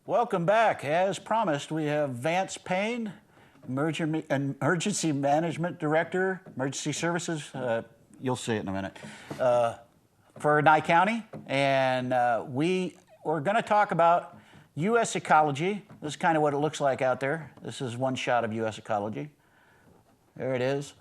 Welcome back. As promised, we have Vance Payne, Emergency Management Director, Emergency Services. You'll see it in a minute. For Nye County. And we're going to talk about U.S. ecology. This is kind of what it looks like out there. This is one shot of U.S. ecology. There it is.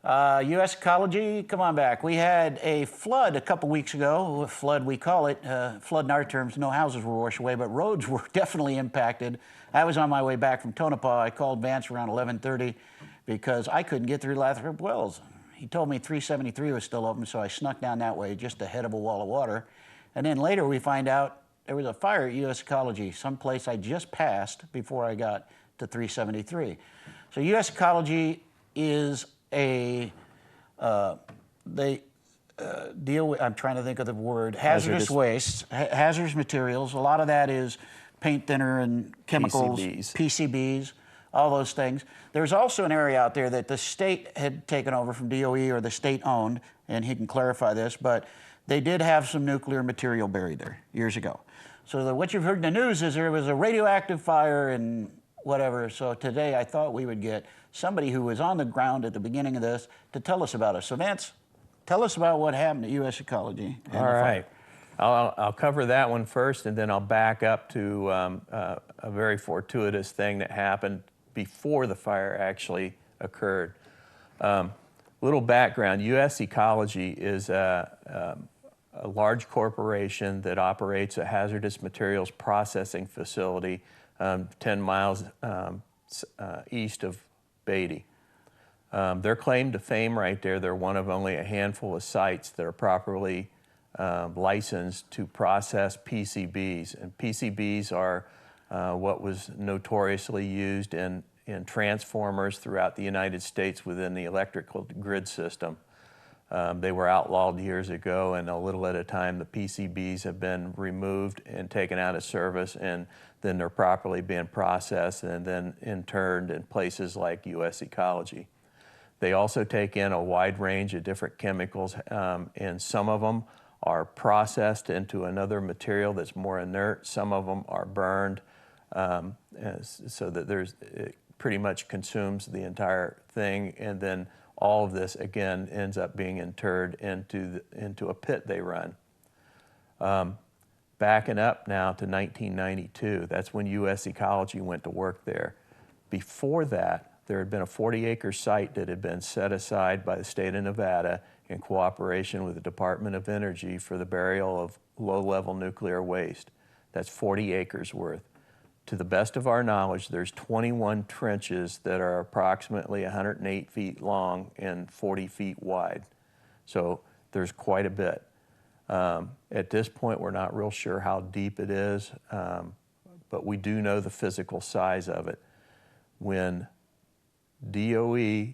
U.S. ecology, come on back. We had a flood a couple weeks ago. A flood, we call it. Flood in our terms, no houses were washed away, but roads were definitely impacted. I was on my way back from Tonopah. I called Vance around 11:30 because I couldn't get through Lathrop Wells. He told me 373 was still open, so I snuck down that way just ahead of a wall of water. And then later we find out there was a fire at U.S. Ecology, someplace I just passed before I got to 373. So U.S. Ecology is a, they deal with, I'm trying to think of the word, hazardous waste, hazardous materials. A lot of that is paint thinner and chemicals, PCBs, all those things. There's also an area out there that the state had taken over from DOE, or the state owned, and he can clarify this, but they did have some nuclear material buried there years ago. So what you've heard in the news is there was a radioactive fire and whatever. So today I thought we would get somebody who was on the ground at the beginning of this to tell us about it. So Vance, tell us about what happened at U.S. Ecology. All right. I'll cover that one first, and then I'll back up to a very fortuitous thing that happened before the fire actually occurred. Little background, U.S. Ecology is a large corporation that operates a hazardous materials processing facility 10 miles east of Beatty. Their claim to fame right there, they're one of only a handful of sites that are properly licensed to process PCBs. And PCBs are what was notoriously used in transformers throughout the United States within the electrical grid system. They were outlawed years ago, and a little at a time the PCBs have been removed and taken out of service, and then they're properly being processed and then interned in places like U.S. Ecology. They also take in a wide range of different chemicals, and some of them are processed into another material that's more inert. Some of them are burned, so that it pretty much consumes the entire thing, and then all of this again ends up being interred into a pit they run. Backing up now to 1992, that's when U.S. Ecology went to work there. Before that, there had been a 40-acre site that had been set aside by the state of Nevada in cooperation with the Department of Energy for the burial of low-level nuclear waste. That's 40 acres worth. To the best of our knowledge, there's 21 trenches that are approximately 108 feet long and 40 feet wide. So there's quite a bit. At this point, we're not real sure how deep it is, but we do know the physical size of it. When DOE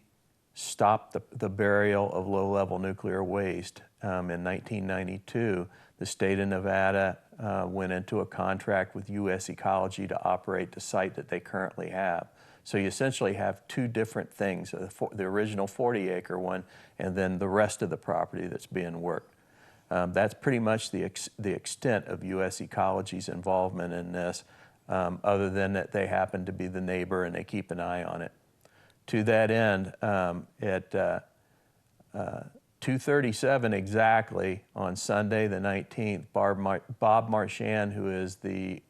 stopped the burial of low-level nuclear waste in 1992, the state of Nevada went into a contract with U.S. Ecology to operate the site that they currently have. So you essentially have two different things, the original 40-acre one and then the rest of the property that's being worked. That's pretty much the extent of U.S. Ecology's involvement in this, other than that they happen to be the neighbor and they keep an eye on it. To that end, at 2:37 exactly on Sunday the 19th, Bob Marchand, who is the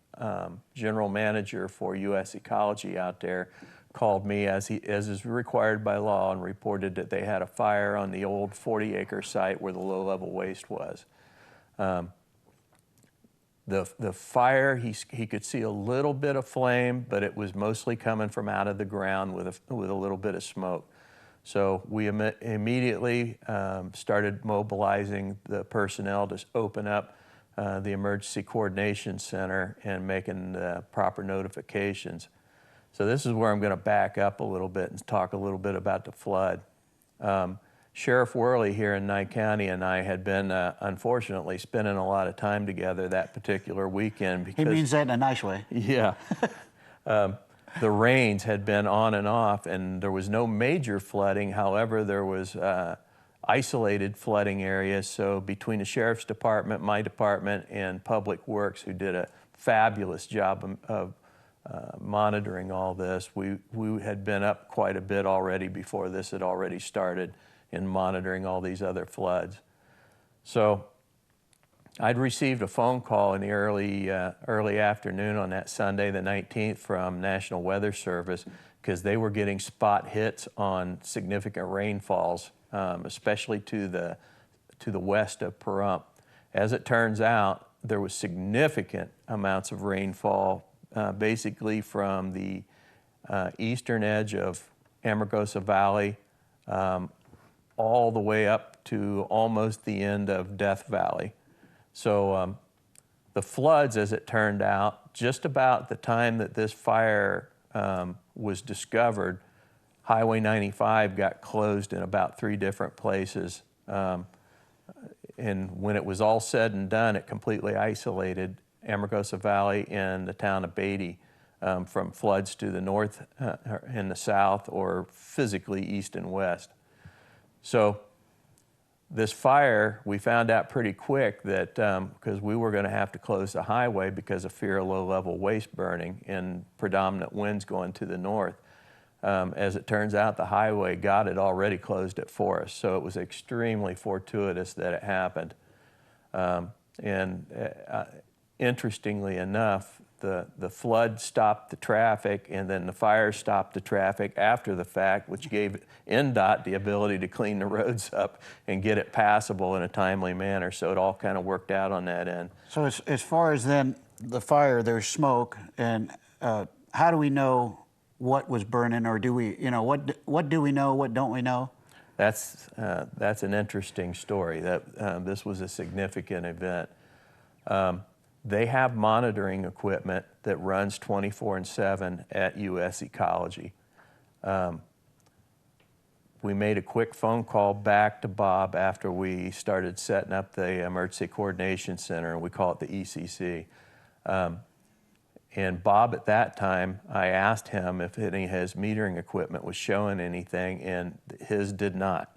general manager for U.S. Ecology out there, called me as is required by law and reported that they had a fire on the old 40-acre site where the low-level waste was. The fire, he could see a little bit of flame, but it was mostly coming from out of the ground with a little bit of smoke. So we immediately started mobilizing the personnel to open up the Emergency Coordination Center and making the proper notifications. So this is where I'm going to back up a little bit and talk a little bit about the flood. Sheriff Worley here in Nye County and I had been, unfortunately, spending a lot of time together that particular weekend. He means that in a nice way. Yeah. The rains had been on and off, and there was no major flooding. However, there was isolated flooding areas. So between the Sheriff's Department, my department, and Public Works, who did a fabulous job of monitoring all this. We had been up quite a bit already before this had already started in monitoring all these other floods. So I'd received a phone call in the early afternoon on that Sunday, the 19th, from National Weather Service, because they were getting spot hits on significant rainfalls, especially to the west of Pahrump. As it turns out, there was significant amounts of rainfall, basically from the eastern edge of Amargosa Valley all the way up to almost the end of Death Valley. So the floods, as it turned out, just about the time that this fire was discovered, Highway 95 got closed in about 3 different places. And when it was all said and done, it completely isolated Amargosa Valley and the town of Beatty from floods to the north and the south, or physically east and west. So this fire, we found out pretty quick that because we were going to have to close the highway because of fear of low-level waste burning and predominant winds going to the north. As it turns out, the highway had already closed it for us, so it was extremely fortuitous that it happened. Interestingly enough, the flood stopped the traffic, and then the fire stopped the traffic after the fact, which gave NDOT the ability to clean the roads up and get it passable in a timely manner. So it all kind of worked out on that end. So as far as then the fire, there's smoke, and how do we know what was burning, or do we, what do we know, what don't we know? That's an interesting story. That this was a significant event. They have monitoring equipment that runs 24/7 at US Ecology. We made a quick phone call back to Bob after we started setting up the Emergency Coordination Center, and we call it the ECC. And Bob, at that time, I asked him if any of his metering equipment was showing anything, and his did not.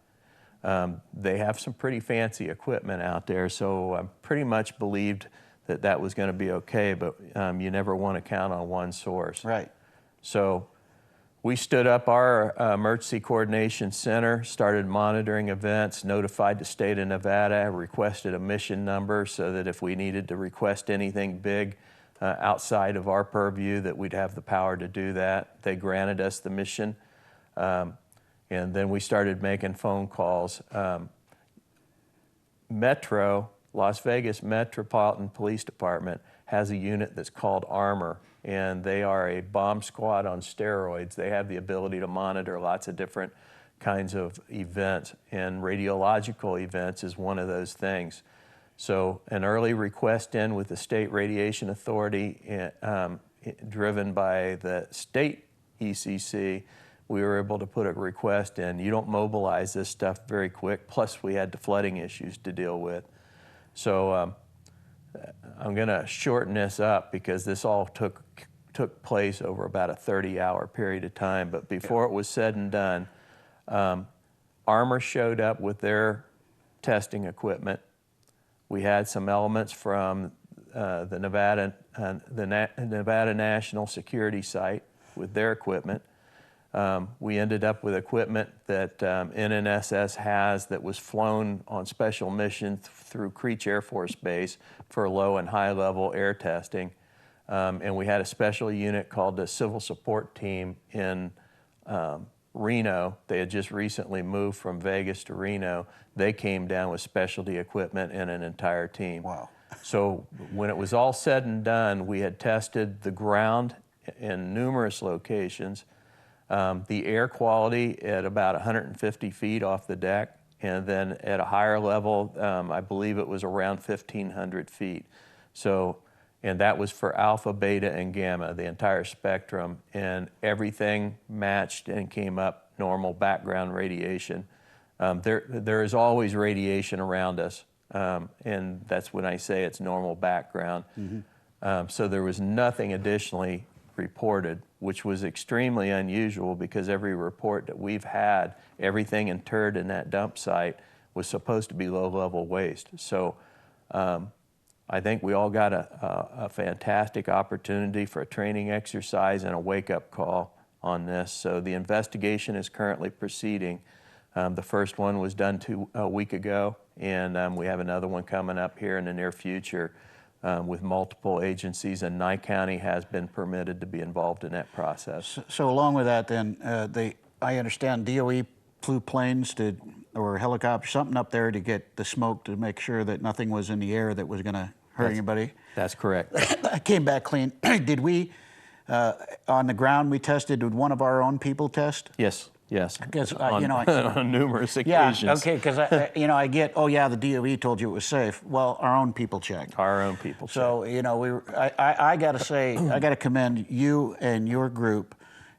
They have some pretty fancy equipment out there, so I pretty much believed that was going to be okay, but you never want to count on one source. Right. So we stood up our Emergency Coordination Center, started monitoring events, notified the state of Nevada, requested a mission number so that if we needed to request anything big outside of our purview, that we'd have the power to do that. They granted us the mission, and then we started making phone calls. Las Vegas Metropolitan Police Department has a unit that's called Armor, and they are a bomb squad on steroids. They have the ability to monitor lots of different kinds of events, and radiological events is one of those things. So an early request in with the State Radiation Authority, driven by the state ECC, we were able to put a request in. You don't mobilize this stuff very quick, plus we had the flooding issues to deal with. So I'm going to shorten this up because this all took place over about a 30-hour period of time. But before it was said and done, Armor showed up with their testing equipment. We had some elements from the Nevada National Security Site with their equipment. We ended up with equipment that NNSS has that was flown on special mission through Creech Air Force Base for low and high level air testing. And we had a special unit called the Civil Support Team in Reno. They had just recently moved from Vegas to Reno. They came down with specialty equipment and an entire team. Wow. So when it was all said and done, we had tested the ground in numerous locations. The air quality at about 150 feet off the deck, and then at a higher level, I believe it was around 1,500 feet. So, and that was for alpha, beta, and gamma, the entire spectrum, and everything matched and came up normal background radiation. There is always radiation around us, and that's when I say it's normal background. Mm-hmm. So there was nothing additionally reported, which was extremely unusual because every report that we've had, everything interred in that dump site was supposed to be low-level waste. So I think we all got a fantastic opportunity for a training exercise and a wake-up call on this. So the investigation is currently proceeding. The first one was done a week ago, and we have another one coming up here in the near future with multiple agencies, and Nye County has been permitted to be involved in that process. So along with that, then, I understand DOE flew planes or helicopters, something up there to get the smoke to make sure that nothing was in the air that was going to hurt anybody. That's correct. I came back clean. Did we, on the ground we tested, did one of our own people test? Yes. Yes, Because, on numerous occasions. Yeah, okay, because, I get, oh, yeah, the DOE told you it was safe. Well, our own people checked. Our own people checked. So, I got to say, I got to commend you and your group,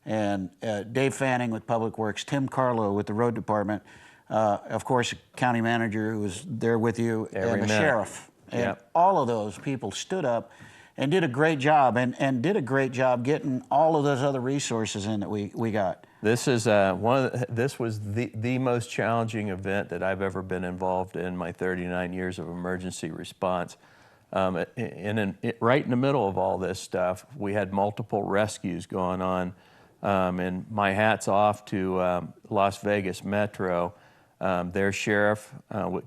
and Dave Fanning with Public Works, Tim Carlo with the Road Department, of course, county manager who was there with you, and the sheriff. And all of those people stood up and did a great job, and did a great job getting all of those other resources in that we got. This is this was the most challenging event that I've ever been involved in my 39 years of emergency response. Right in the middle of all this stuff, we had multiple rescues going on, and my hat's off to Las Vegas Metro. Their sheriff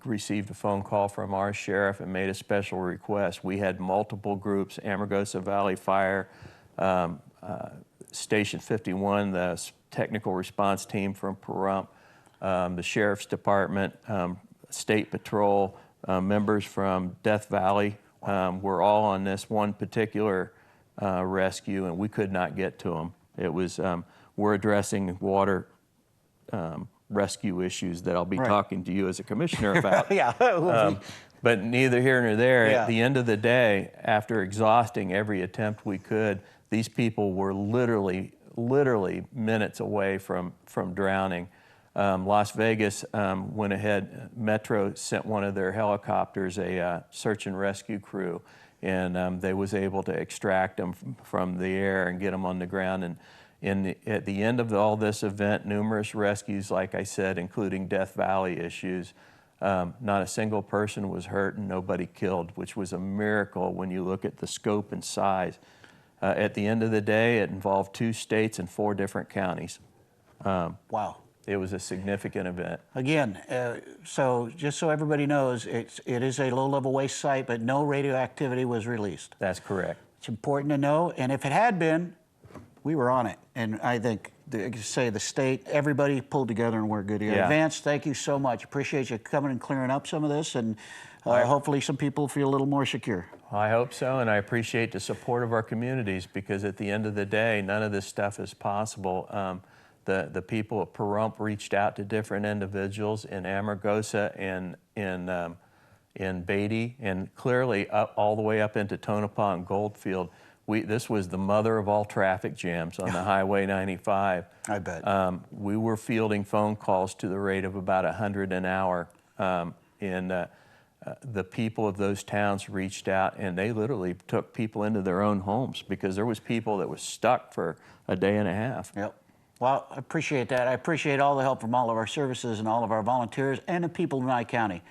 received a phone call from our sheriff and made a special request. We had multiple groups: Amargosa Valley Fire, Station 51, the technical response team from Pahrump, the Sheriff's Department, State Patrol, members from Death Valley were all on this one particular rescue, and we could not get to them. It was, we're addressing water rescue issues that I'll be talking to you as a commissioner about. But neither here nor there. At the end of the day, after exhausting every attempt we could, these people were literally minutes away from drowning. Las Vegas went ahead, Metro sent one of their helicopters, a search and rescue crew, and they was able to extract them from the air and get them on the ground. And at the end of all this event, numerous rescues, like I said, including Death Valley issues, not a single person was hurt and nobody killed, which was a miracle when you look at the scope and size. At the end of the day, it involved 2 states and 4 different counties. Wow. It was a significant event. Again, so just so everybody knows, it is a low-level waste site, but no radioactivity was released. That's correct. It's important to know, and if it had been, we were on it. And I think, the state, everybody pulled together and worked good together. Vance, thank you so much. Appreciate you coming and clearing up some of this, and hopefully some people feel a little more secure. I hope so, and I appreciate the support of our communities, because at the end of the day, none of this stuff is possible. The people at Pahrump reached out to different individuals in Amargosa and in Beatty, and clearly all the way up into Tonopah and Goldfield. This was the mother of all traffic jams on the Highway 95. I bet. We were fielding phone calls to the rate of about 100 an hour, and the people of those towns reached out, and they literally took people into their own homes, because there was people that was stuck for a day and a half. Yep. Well, I appreciate that. I appreciate all the help from all of our services and all of our volunteers and the people of Nye County.